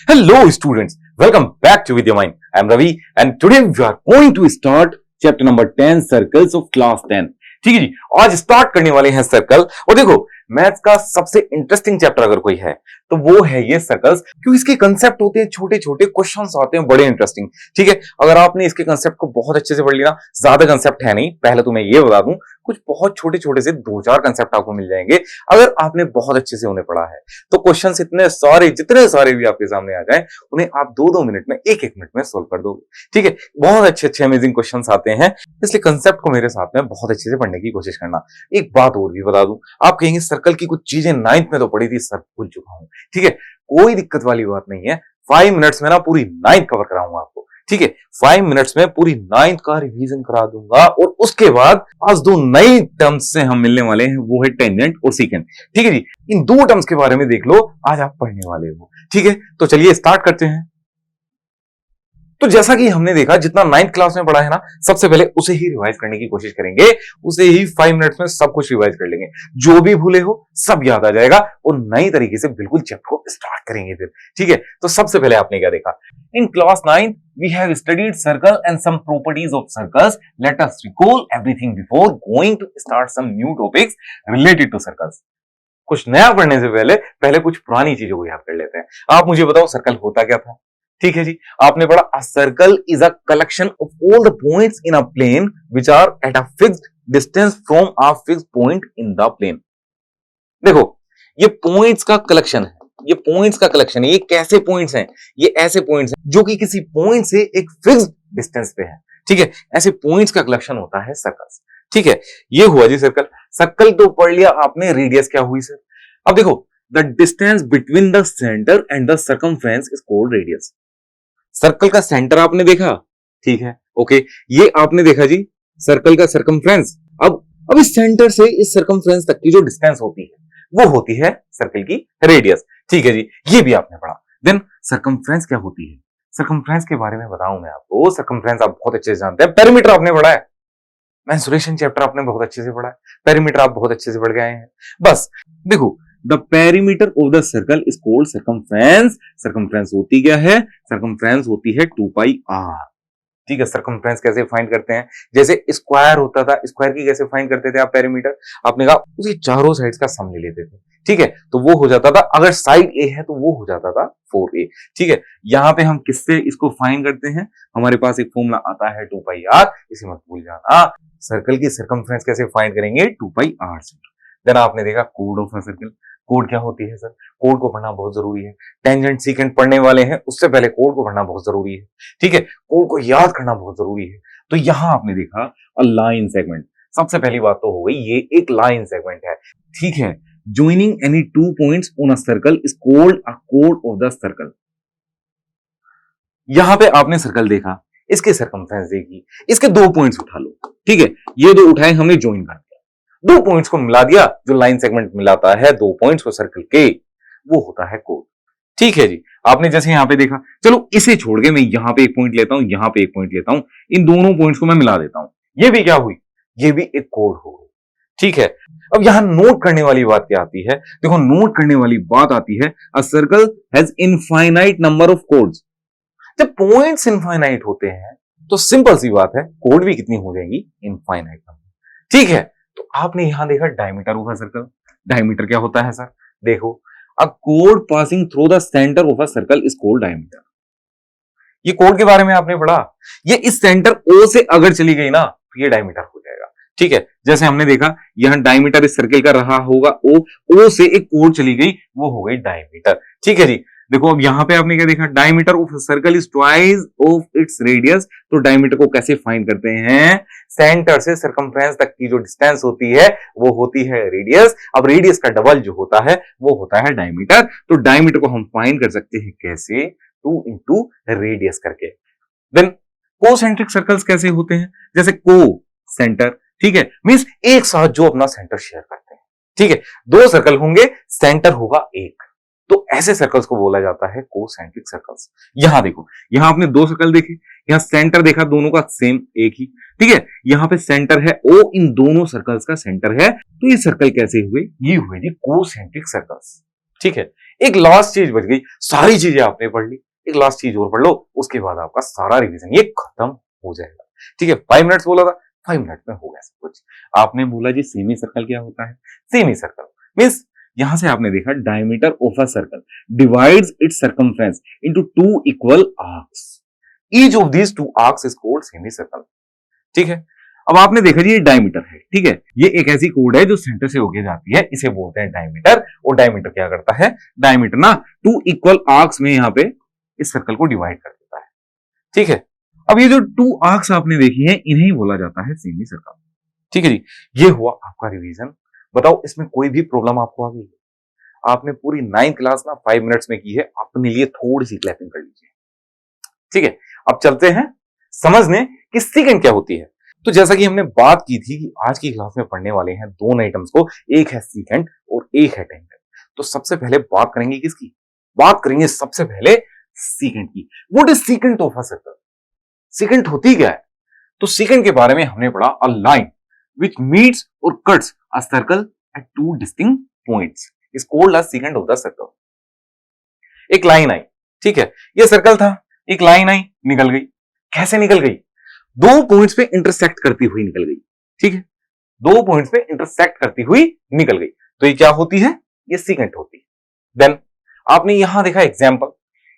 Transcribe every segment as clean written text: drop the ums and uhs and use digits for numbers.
Hello students, welcome back to With Your Mind. I am Ravi and today we are going to start chapter number 10 circles of class 10. ठीक है जी, आज start करने वाले हैं circle. और देखो maths का सबसे इंटरेस्टिंग चैप्टर अगर कोई है तो वो है ये सर्कल्स, क्योंकि इसके कंसेप्ट होते हैं छोटे छोटे, क्वेश्चंस आते हैं बड़े इंटरेस्टिंग। ठीक है, अगर आपने इसके कंसेप्ट को बहुत अच्छे से पढ़ लिया, ज्यादा कंसेप्ट है नहीं, पहले तो मैं ये बता दूं, कुछ बहुत छोटे छोटे से 2-4 कंसेप्ट आपको मिल जाएंगे अगर आपने बहुत अच्छे से उन्हें पढ़ा है। तो क्वेश्चंस इतने सारे, जितने सारे भी आपके सामने आ जाए, उन्हें आप 2-2 मिनट में, 1-1 मिनट में सोल्व कर दोगे। ठीक है, बहुत अच्छे अच्छे अमेजिंग क्वेश्चंस आते हैं, इसलिए कंसेप्ट को मेरे साथ में बहुत अच्छे से पढ़ने की कोशिश करना। एक बात और भी बता दूं, आप कहेंगे सर्कल की कुछ चीजें 9th में तो पढ़ी थी सर, भूल चुका हूं। ठीक है, कोई दिक्कत वाली बात नहीं है, 5 मिनट्स में ना पूरी 9th कवर कराऊंगा आपको। ठीक है, 5 मिनट्स में पूरी 9th का रिवीजन करा दूंगा और उसके बाद आज 2 नई टर्म्स से हम मिलने वाले हैं, वो है टेंजेंट और सीकेंट। ठीक है जी, इन 2 टर्म्स के बारे में देख लो, आज आप पढ़ने वाले हो। ठीक है, तो चलिए स्टार्ट करते हैं। तो जैसा कि हमने देखा, जितना 9th क्लास में पढ़ा है ना, सबसे पहले उसे ही रिवाइज करने की कोशिश करेंगे, उसे ही 5 मिनट्स में सब कुछ रिवाइज कर लेंगे। जो भी भूले हो सब याद आ जाएगा और नई तरीके से बिल्कुल चैप्टर को स्टार्ट करेंगे फिर। ठीक है, तो सबसे पहले आपने क्या देखा? In class 9 we have studied circle and some properties of circles. Let us recall everything before going to start some new topics related to circles. कुछ नया पढ़ने से पहले पहले कुछ पुरानी चीजों को याद कर लेते हैं। आप मुझे बताओ सर्कल होता क्या था? ठीक है जी, आपने पढ़ा a circle is a collection of all the points in a plane which are at a fixed distance from a fixed point in the plane. देखो, ये पॉइंट्स का कलेक्शन है, ये पॉइंट्स का कलेक्शन है। ये कैसे पॉइंट्स हैं? ये ऐसे पॉइंट्स हैं जो कि किसी पॉइंट से एक फिक्स्ड डिस्टेंस पे है। ठीक है, ऐसे पॉइंट्स का कलेक्शन होता है सर्कल्स। ठीक है, ये हुआ जी सर्कल। सर्कल तो पढ़ लिया आपने, रेडियस क्या हुई सर? अब देखो, the distance between the centre and the circumference is called radius. Circle का सेंटर आपने देखा, ठीक है, ओके, ये आपने देखा जी सर्कल का सर्कमफ्रेंस। अब इस सेंटर से इस सर्कमफ्रेंस तक की जो डिस्टेंस होती है वो होती है सर्कल की रेडियस। ठीक है जी, ये भी आपने पढ़ा। देन सर्कमफ्रेंस क्या होती है? सर्कमफ्रेंस के बारे में बताऊं मैं आपको। सर्कमफ्रेंस आप बहुत अच्छे से जानते हैं। पेरीमीटर आपने पढ़ा है, मेंसुरेशन चैप्टर आपने बहुत अच्छे से पढ़ा है, पेरीमीटर आप बहुत अच्छे से पढ़ गए हैं। बस देखो, the perimeter of the circle is called circumference. Circumference होती क्या है? सर्कमफ्रेंस होती है 2πr। ठीक है, सर्कमफ्रेंस कैसे फाइंड करते हैं? जैसे स्क्वायर होता था, स्क्वायर की कैसे फाइंड करते थे आप पेरीमीटर? आपने कहा उसकी चारों साइड्स का सम ले लेते थे। ठीक है, तो वो हो जाता था, अगर साइड ए है तो वो हो जाता था 4a। ठीक है, यहां पे हम किससे इसको फाइंड करते हैं? हमारे पास एक फॉर्मूला आता है 2πr, इसे मत भूल जाना। सर्कल की सर्कमफ्रेंस कैसे फाइंड करेंगे? 2πr से। देन आपने देखा code of a circle. Code क्या होती है सर? कोड को पढ़ना बहुत जरूरी है। टेंजेंट सीकेंट पढ़ने वाले हैं, उससे पहले कोड को पढ़ना बहुत जरूरी है। ठीक है, कोड को याद करना बहुत जरूरी है। तो यहां आपने देखा अ लाइन सेगमेंट। सबसे पहली बात तो हो गई, ये एक लाइन सेगमेंट है। ठीक है, joining any 2 points on a circle is called a code of the circle. यहां पे आपने सर्कल देखा, इसके सर्कमफ्रेंस देखी, इसके 2 पॉइंट्स उठा लो। ठीक है, ये 2 उठाए, हमने ज्वाइन कर दिया, 2 पॉइंट्स को मिला दिया। जो लाइन सेगमेंट मिलाता है 2 पॉइंट्स को सर्कल के, वो होता है कोड। ठीक है जी, आपने जैसे यहां पे देखा, चलो इसे छोड़ के मैं यहां पे एक पॉइंट लेता हूं, यहां पे एक पॉइंट लेता हूं, इन दोनों पॉइंट्स को मैं मिला देता हूं। ये भी क्या हुई? ये भी एक कोड हो गई। ठीक है, अब यहां नोट करने वाली बात क्या आती है? देखो, नोट करने वाली बात आती है a circle has infinite number of codes. जब पॉइंट्स इनफाइनाइट होते हैं तो सिंपल सी बात है, कोड भी कितनी हो जाएंगी? Infinite number. ठीक है, तो आपने यहां देखा diameter of a circle. Diameter क्या होता है सर? देखो, a code passing through the centre of a circle is called diameter. ये कोड के बारे में आपने पढ़ा, ये इस सेंटर ओ से अगर चली गई ना तो ये डायमीटर हो जाएगा। ठीक है, जैसे हमने देखा यहां डायमीटर इस सर्कल का रहा होगा ओ से एक कोड चली गई, वो हो गई डायमीटर। ठीक है जी, देखो अब यहां पे आपने क्या देखा? Diameter of circle is twice of its radius. तो डायमीटर को कैसे फाइंड करते हैं? सेंटर से सर्कमफ्रेंस तक की जो डिस्टेंस होती है वो होती है रेडियस। अब रेडियस का डबल जो होता है वो होता है डायमीटर। तो डायमीटर को हम फाइंड कर सकते हैं कैसे? 2 इंटू रेडियस करके। देन कोसेंट्रिक सर्कल्स कैसे होते हैं? जैसे को सेंटर, ठीक है, मींस एक साथ जो अपना सेंटर शेयर करते हैं। ठीक है, 2 सर्कल होंगे, सेंटर होगा एक, तो ऐसे सर्कल्स को बोला जाता है कोसेंट्रिक सर्कल्स। यहां देखो, यहां आपने 2 सर्कल देखे, यहां सेंटर देखा, दोनों का सेम एक ही। ठीक है, यहां पे सेंटर है ओ, इन दोनों सर्कल्स का सेंटर है, तो ये सर्कल कैसे हुए? ये हुए जी कोसेंट्रिक सर्कल्स। ठीक है, एक लास्ट चीज बच गई, सारी चीजें आपने पढ़ ली, एक लास्ट चीज और पढ़ लो, उसके बाद आपका सारा रिवीजन ये खत्म हो जाएगा। ठीक है, 5 मिनट्स बोला था, 5 मिनट में हो गया सब कुछ। आपने बोला जी सेमी सर्कल क्या होता है? सेमी सर्कल मीन्स यहां से आपने देखा diameter of a circle divides it's circumference into two equal arcs, each of these two arcs is called semi circle. ठीक है, अब आपने देखा जी ये डायमीटर है, ठीक है, ये एक ऐसी कोड है जो सेंटर से होके जाती है, इसे बोलते हैं डायमीटर। और डायमीटर क्या करता है? डायमीटर ना टू इक्वल आर्क्स में यहां पे इस सर्कल को डिवाइड कर देता है। ठीक है, अब ये जो टू आर्क्स आपने देखी है इन्हें बोला जाता है सेमी सर्कल। ठीक है जी, ये हुआ आपका रिवीजन। बताओ इसमें कोई भी प्रॉब्लम आपको आ गई? आपने पूरी 9th क्लास ना 5 मिनट्स में की है, अपने लिए थोड़ी सी क्लैपिंग कर लीजिए। ठीक है, अब चलते हैं समझने कि सीकेंड क्या होती है। तो जैसा कि हमने बात की थी कि आज की क्लास में पढ़ने वाले हैं दोनों आइटम्स को, एक है सीकेंड और एक है टेंजेंट। तो सबसे पहले बात करेंगे किसकी? बात करेंगे सबसे पहले सीकेंड की। What is सीकेंड of a circle? सीकेंड होती क्या है? तो सीकेंड के बारे में हमने पढ़ा, अ लाइन व्हिच मीट्स और cuts a circle eight two distinct points is called a सीकेंड of the circle. एक लाइन आई, ठीक है, ये सर्कल था, एक लाइन आई, निकल गई। कैसे निकल गई? दो पॉइंट्स पे इंटरसेक्ट करती हुई निकल गई। ठीक है, दो पॉइंट्स पे इंटरसेक्ट करती हुई निकल गई, तो ये क्या होती है? ये सीकेंट होती है। देन आपने यहां देखा example,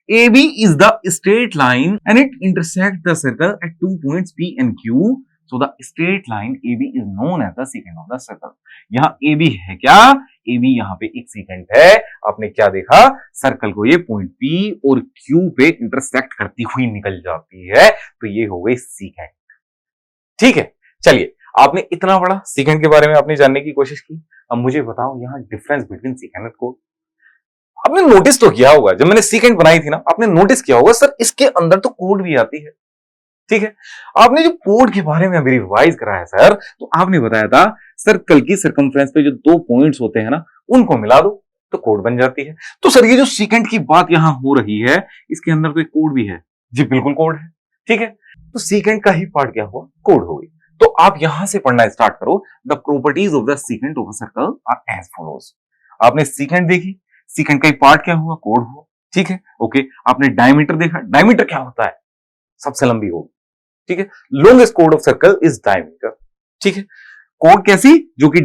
AB is the straight line and it intersects the circle at 2 points P and Q. So the straight line AB is known as the secant of the circle. यहाँ AB है क्या? AB यहाँ पे एक secant है। आपने क्या देखा? सर्कल को ये पॉइंट P और Q पे इंटरसेक्ट करती हुई निकल जाती है, तो ये हो गई secant। ठीक है, चलिए आपने इतना बड़ा secant के बारे में आपने जानने की कोशिश की। अब मुझे बताओ यहाँ डिफरेंस बिटवीन secant और कोड। आपने नोटिस तो किया होगा, जब मैंने सीकेंट बनाई थी ना, आपने नोटिस किया होगा सर इसके अंदर तो कोड भी आती है। ठीक है, आपने जो कोड के बारे में अभी रिवाइज कराया सर, तो आपने बताया था सर्कल की सर्कमफ्रेंस पे जो दो पॉइंट्स होते हैं ना, उनको मिला दो तो कोड बन जाती है। तो सर ये जो सीकेंट की बात यहां हो रही है, इसके अंदर तो एक कोड भी है जी, बिल्कुल कोड है। ठीक है, तो सीकेंट का ही पार्ट क्या हुआ? कोड हो गई। तो आप यहां से पढ़ना स्टार्ट करो। The properties of the secant of a circle are as follows. आपने सीकेंट देखी, सीकेंट का ही पार्ट क्या हुआ? कोड हुआ। ठीक है, ओके। आपने डायमीटर देखा, डायमीटर क्या होता है? सबसे लंबी होगी। ठीक है, longest code of circle is diameter. ठीक है, कोड कैसी? जो कि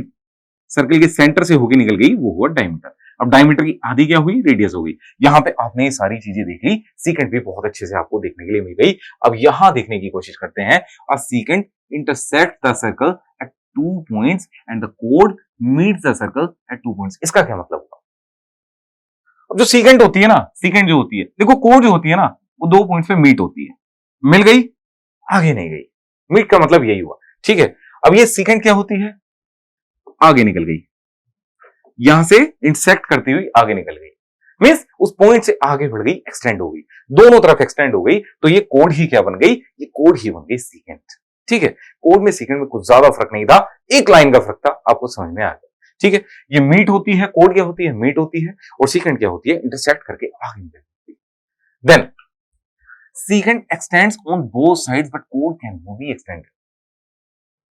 सर्कल के सेंटर से होकर निकल गई, वो हुआ डायमीटर। अब डायमीटर की आधी क्या हुई? रेडियस हो गई। यहां पे आपने ये सारी चीजें देख ली, सीकेंट भी बहुत अच्छे से आपको देखने के लिए मिल गई। अब यहां देखने की कोशिश करते हैं, a secant intersect the circle at 2 points and the कोड meets the circle at 2 points. इसका क्या मतलब हुआ? अब जो सीकेंट होती है ना, सीकेंट जो होती है, देखो कोड जो होती है ना, वो 2 पॉइंट्स पे मीट होती है। मिल गई, आगे नहीं गई। मीट का मतलब यही हुआ। ठीक है, अब ये सीकेंट क्या होती है? आगे निकल गई, यहां से इंटरसेक्ट करती हुई आगे निकल गई, मींस उस पॉइंट से आगे बढ़ गई, एक्सटेंड हो गई, दोनों तरफ एक्सटेंड हो गई, तो ये कोड ही क्या बन गई? ये कोड ही बन गई सीकेंट। ठीक है, कोड में सीकेंट में कुछ ज्यादा फर्क नहीं था, एक लाइन का फर्क था, आपको समझ में आ गया। ठीक है, ये मीट होती है, कोड क्या होती है? मीट होती है, और सीकेंट क्या होती है? इंटरसेक्ट करके आगे निकलती है। Then secant extends on both sides but कोड कैन नॉट बी एक्सटेंडेड।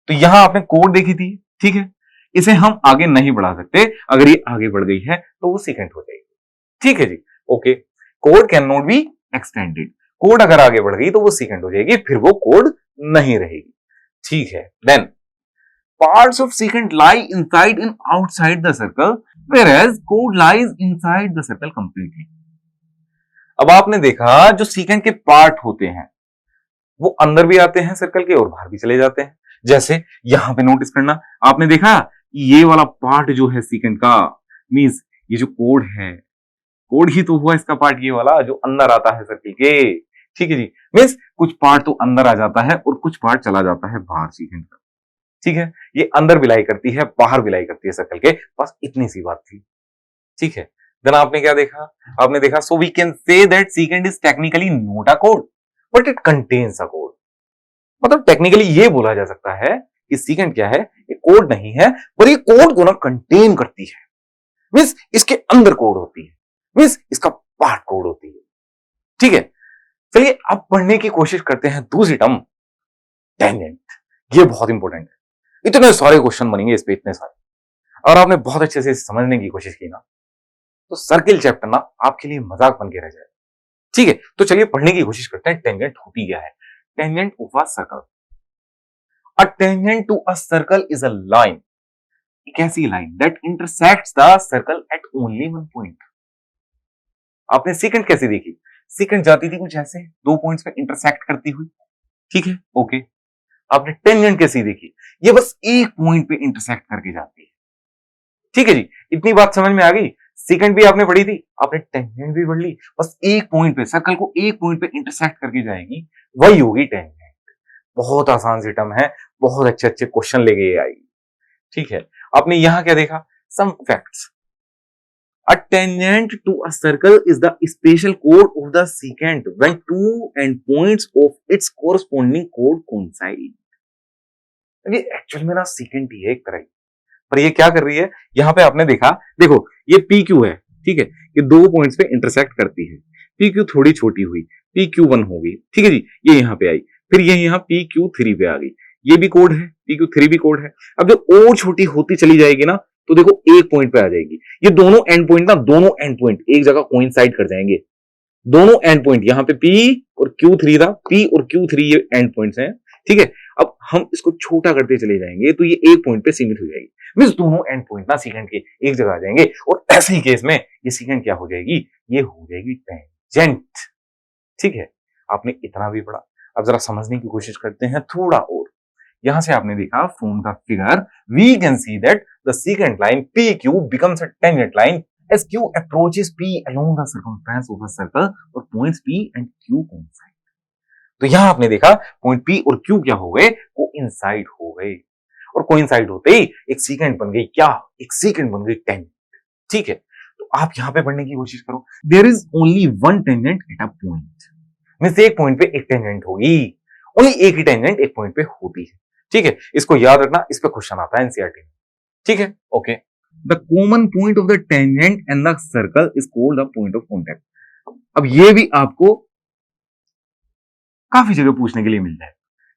तो यहां आपने कोड देखी थी, ठीक है, इसे हम आगे नहीं बढ़ा सकते, अगर ये आगे बढ़ गई है तो वो सीकेंट हो जाएगी। ठीक है जी, ओके। कोड कैन नॉट बी एक्सटेंडेड, कोड अगर आगे बढ़ गई तो वो सीकेंट हो जाएगी, फिर वो कोड नहीं रहेगी। ठीक है, then parts of secant lie inside and outside the circle, whereas code lies inside the circle completely. अब आपने देखा जो सीकेंट के पार्ट होते हैं वो अंदर भी आते हैं सर्कल के और बाहर भी चले जाते हैं। जैसे यहां पे नोटिस करना, आपने देखा ये वाला पार्ट जो है सीकेंट का, मींस ये जो कोड है, कोड ही तो हुआ इसका पार्ट, ये वाला जो अंदर आता है सर्कल के। ठीक है जी, मींस कुछ पार्ट तो अंदर आ जाता है और कुछ पार्ट चला जाता है बाहर सीकेंट का। ठीक है, ये अंदर बिलाई करती है, बाहर बिलाई करती है सर्कल के, बस इतनी सी बात थी। ठीक है, देन आपने क्या देखा? आपने देखा so we can say that secant is technically not a code but it contains a code. मतलब टेक्निकली ये बोला जा सकता है कि सीकेंट क्या है? ये कोड नहीं है, पर ये कोड को ना कंटेन करती है, मींस इसके अंदर कोड होती है, मींस इसका पार्ट कोड होती है। ठीक है, चलिए अब पढ़ने की कोशिश करते हैं दूसरी टर्म, टेंजेंट। ये बहुत इंपॉर्टेंट है, इतने सारे क्वेश्चन बनेंगे इस पे, इतने सारे, और आपने बहुत अच्छे से समझने की कोशिश की ना, तो सर्किल चैप्टर ना आपके लिए मजाक बन के रह जाए। ठीक है, तो चलिए पढ़ने की कोशिश करते हैं टेंजेंट होती क्या है। Tangent of a circle, a tangent to a circle is a line, एक ऐसी line that intersects the circle at only one point. आपने सेकंड कैसे देखी? सेकंड जाती थी कुछ ऐसे, दो पॉइंट्स पे इंटरसेक्ट करती हुई। ठीक है, ओके। आपने टेंजेंट कैसी देखी? ये बस एक पॉइंट पे इंटरसेक्ट करके जाती है। ठीक है जी, इतनी बात समझ में आ गई। सेकंड भी आपने पढ़ी थी, आपने टेंजेंट भी पढ़ ली, बस एक पॉइंट पे, सर्कल को एक पॉइंट पे इंटरसेक्ट करके जाएगी, वही होगी टेंजेंट। बहुत आसान सी टर्म है, बहुत अच्छे अच्छे क्वेश्चन लेके ये आएगी। ठीक है, आपने यहां क्या देखा? Some facts. A tangent to a circle is the special chord of the secant when two endpoints of its corresponding chord coincide. ये एक्चुअल में ना secant ही है एक तरह की, पर ये क्या कर रही है? यहां पे आपने देखा, देखो ये PQ है, ठीक है, ये दो पॉइंट्स पे इंटरसेक्ट करती है। PQ थोड़ी छोटी हुई, PQ1 हो गई, ठीक है जी, ये यहां पे आई, फिर ये यहां PQ3 पे आ गई, ये भी कोड है, PQ3 भी कोड है। अब जब और छोटी होती चली जाएगी ना, तो देखो एक पॉइंट पे आ जाएगी। ये दोनों एंड पॉइंट ना, दोनों एंड पॉइंट एक जगह कोइंसाइड कर जाएंगे। दोनों एंड पॉइंट यहां पे P और Q3 था, P और Q3 ये एंड पॉइंट्स हैं, ठीक है। अब हम इसको छोटा करते चले जाएंगे तो ये एक पॉइंट पे सीमित हो जाएगी। मींस दोनों एंड पॉइंट ना सेकंड के एक जगह आ जाएंगे, और ऐसे ही केस में ये सेकंड क्या हो जाएगी? ये हो जाएगी टेंजेंट। ठीक है, आपने इतना भी पढ़ा। अब जरा समझने की कोशिश करते हैं थोड़ा और। यहां से आपने देखा from the figure we can see that the second line PQ becomes a tangent line as Q approaches P along the circumference of a circle और points P and Q coincide। तो यहां आपने देखा पॉइंट P और Q क्या हो गए? Coincide हो गए, और कोइंसाइड होते ही एक सेकंड बन गई क्या? एक सेकंड बन गई टेंजेंट। ठीक है, तो आप यहां पे पढ़ने की कोशिश करो। There is only one tangent at a point, means एक पॉइंट पे एक टेंजेंट होगी, ओनली एक ही टेंजेंट एक पॉइंट पे होती है। ठीक है, इसको याद रखना, इस पे क्वेश्चन आता है एनसीईआरटी में। ठीक है, okay. The common point of the tangent and the circle is called the point of contact. अब ये भी आपको काफी जगह पूछने के लिए मिल जाए।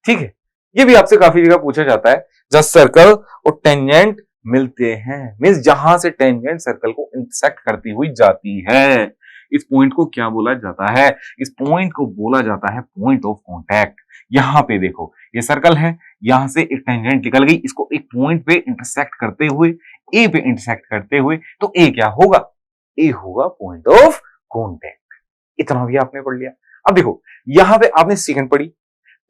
ठीक है, ये भी आपसे काफी जगह पूछा जाता है, जहां सर्कल और टेंजेंट मिलते हैं, मींस जहां से टेंजेंट सर्कल को इंटरसेक्ट करती हुई जाती है। इस पॉइंट को क्या बोला जाता है? इस पॉइंट को बोला जाता है पॉइंट ऑफ कॉन्टैक्ट। यहां पे देखो, ये सर्कल है, यहां से एक टेंजेंट निकल गई, इसको एक पॉइंट पे इंटरसेक्ट करते हुए, ए पे इंटरसेक्ट करते हुए, तो ए क्या होगा? ए होगा पॉइंट ऑफ कॉन्टैक्ट। इतना भी आपने पढ़ लिया। अब देखो, यहां पे आपने सेकंड पढ़ी,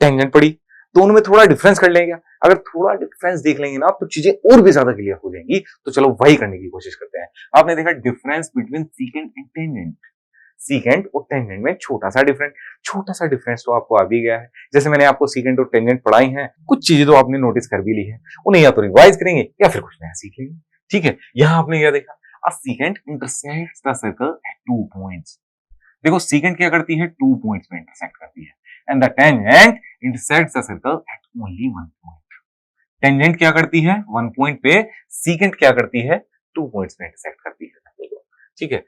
टेंजेंट पढ़ी, दोनों में थोड़ा डिफरेंस कर लेंगे। अगर थोड़ा डिफरेंस देख लेंगे ना, तो चीजें और भी ज्यादा क्लियर हो जाएंगी। तो चलो वही करने की कोशिश करते हैं। आपने देखा difference between secant and tangent, secant और टेंजेंट में छोटा सा डिफरेंस तो आपको आ भी गया है। जैसे मैंने आपको सीकेंट और टेंजेंट पढ़ाई हैं, कुछ चीजें तो आपने नोटिस कर भी ली है, उन्हें या तो रिवाइज करेंगे या फिर कुछ नया सीख लेंगे। ठीक है, यहां आपने क्या देखा? A secant intersects the circle at 2 points. देखो सीकेंट क्या करती है? 2 पॉइंट्स पे इंटरसेक्ट करती है, and the tangent intersects the circle at only 1 point. Tangent क्या करती है? 1 पॉइंट पे, सीकेंट क्या करती है? 2 पॉइंट्स पे इंटरसेक्ट करती है। ठीक है,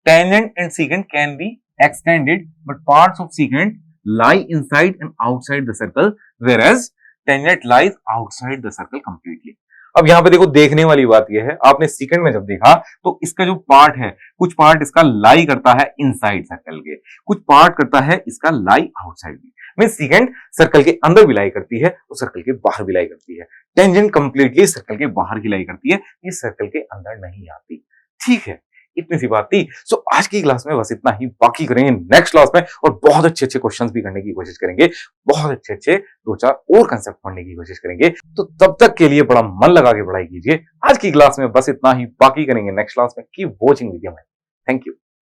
tangent and secant can be extended, but parts of secant lie inside and outside the circle, whereas tangent lies outside the circle completely। अब यहां पे देखो, देखने वाली बात यह है, आपने सेकंड में जब देखा तो इसका जो पार्ट है, कुछ पार्ट इसका लाई करता है इनसाइड सर्कल के, कुछ पार्ट करता है इसका लाई आउटसाइड में। मीन सेकंड सर्कल के अंदर भी लाई करती है और सर्कल के बाहर भी लाई करती है। टेंजेंट कंप्लीटली सर्कल के बाहर की लाई करती है, ये सर्कल के अंदर नहीं आती। ठीक है, इतनी सी बात थी। सो आज की क्लास में बस इतना ही, बाकी करेंगे नेक्स्ट क्लास में, और बहुत अच्छे अच्छे क्वेश्चंस भी करने की कोशिश करेंगे, बहुत अच्छे अच्छे 2-4 और कंसेप्ट पढ़ने की कोशिश करेंगे। तो तब तक के लिए बड़ा मन लगा के पढ़ाई कीजिए। आज की क्लास में बस इतना ही, बाकी करेंगे नेक्स्ट क्लास में। कीप वॉचिंग वीडियो में। Thank you.